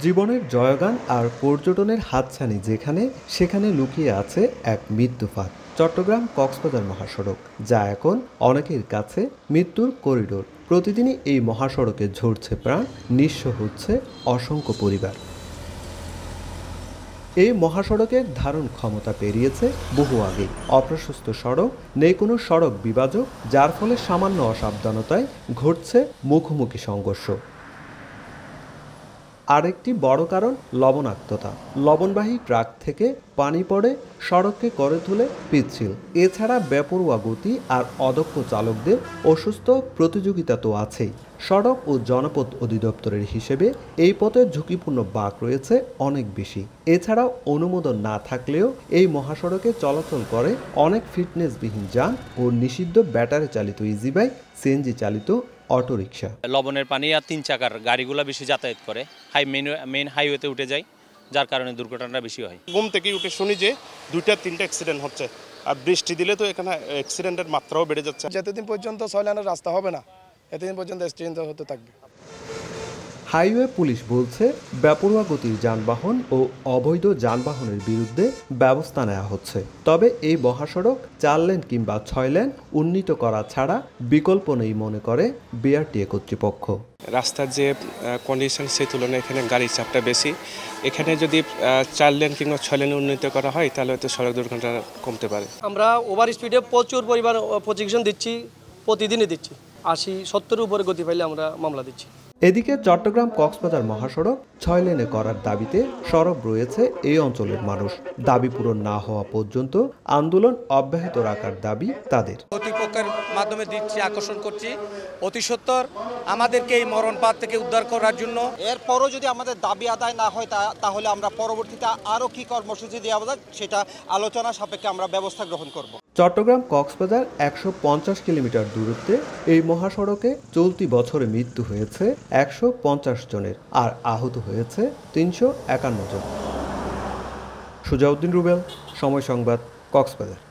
জীবনের জয়গান আর পর্যটনের হাতছানি যেখানে সেখানে লুকিয়ে আছে এক মৃত্যুফাঁদ। চট্টগ্রাম কক্সবাজার মহাসড়ক, যা এখন অনেকের কাছে মৃত্যুর করিডোর। প্রতিদিনই এই মহাসড়কে ঝরছে প্রাণ, নিঃস্ব হচ্ছে অসংখ্য পরিবার। এই মহাসড়কের ধারণ ক্ষমতা পেরিয়েছে বহু আগে। অপ্রশস্ত সড়ক, নেই কোনো সড়ক বিভাজক, যার ফলে সামান্য অসাবধানতায় ঘটছে মুখোমুখি সংঘর্ষ। আরেকটি বড় কারণ লবণাক্ততা। লবণবাহী ট্রাক থেকে পানি পড়ে সড়ককে করে তোলে পিচ্ছিল। এছাড়া বেপরোয়া গতি আর অদক্ষ চালকদের অসুস্থ প্রতিযোগিতা তো আছেই। সড়ক ও জনপথ অধিদপ্তরের হিসেবে এই পথে ঝুঁকিপূর্ণ বাঁক রয়েছে অনেক বেশি। এছাড়াও অনুমোদন না থাকলেও এই মহাসড়কে চলাচল করে অনেক ফিটনেসবিহীন যান ও নিষিদ্ধ ব্যাটারি চালিত ইজি বাইক, সিএনজি চালিত অটোরিকশা। লবণের পানি আর 3 চাকার গাড়িগুলো বেশি যাতায়াত করে, মেইন হাইওয়েতে উঠে যায়, যার কারণে দুর্ঘটনাটা বেশি হয়। ঘুম থেকে উঠে শুনি যে 2-3টা অ্যাক্সিডেন্ট হচ্ছে, আর বৃষ্টি দিলে তো এখানে অ্যাক্সিডেন্টের মাত্রাও বেড়ে যাচ্ছে। যতদিন পর্যন্ত 6 লেনের রাস্তা হবে না, এতদিন পর্যন্ত অ্যাক্সিডেন্ট হতে থাকবে। হাইওয়ে পুলিশ বলছে, বেপরোয়া গতির যানবাহন ও অবৈধ যানবাহনের বিরুদ্ধে ব্যবস্থা নেওয়া হচ্ছে। তবে এই মহাসড়ক 4 লেন কিংবা 6 লেন উন্নীত করা ছাড়া বিকল্প নেই মনে করে বিআরটিএ কর্তৃপক্ষ। রাস্তার যে কন্ডিশন সেই তুলনায় এখানে গাড়ির চাপটা বেশি। এখানে যদি 4 লেন কিংবা 6 লেন উন্নীত করা হয় তাহলে হয়তো সড়ক দুর্ঘটনা কমতে পারে। আমরা ওভার স্পিডে প্রচুর পরিমাণ প্রজেকশন দিচ্ছি, প্রতিদিনই দিচ্ছি। 80-70 উপরে গতি পাইলে আমরা মামলা দিচ্ছি। এদিকে চট্টগ্রাম কক্সবাজার মহাসড়ক 6 লেনে করার দাবিতে সরব রয়েছে এই অঞ্চলের মানুষ। দাবি পূরণ না হওয়া পর্যন্ত আন্দোলন অব্যাহত রাখার দাবি তাদের। কর্তৃপক্ষের মাধ্যমে দৃষ্টি আকর্ষণ করছি, অতি সত্বর আমাদেরকে এই মরণপাত থেকে উদ্ধার করার জন্য। এরপরও যদি আমাদের দাবি আদায় না হয় তাহলে আমরা পরবর্তীতে আরও কী কর্মসূচি দেওয়া যায় সেটা আলোচনা সাপেক্ষে আমরা ব্যবস্থা গ্রহণ করব। চট্টগ্রাম কক্সবাজার 150 কিলোমিটার দূরত্বে এই মহাসড়কে চলতি বছরে মৃত্যু হয়েছে 150 জনের, আর আহত হয়েছে 351 জন। সুজাউদ্দিন রুবেল, সময় সংবাদ, কক্সবাজার।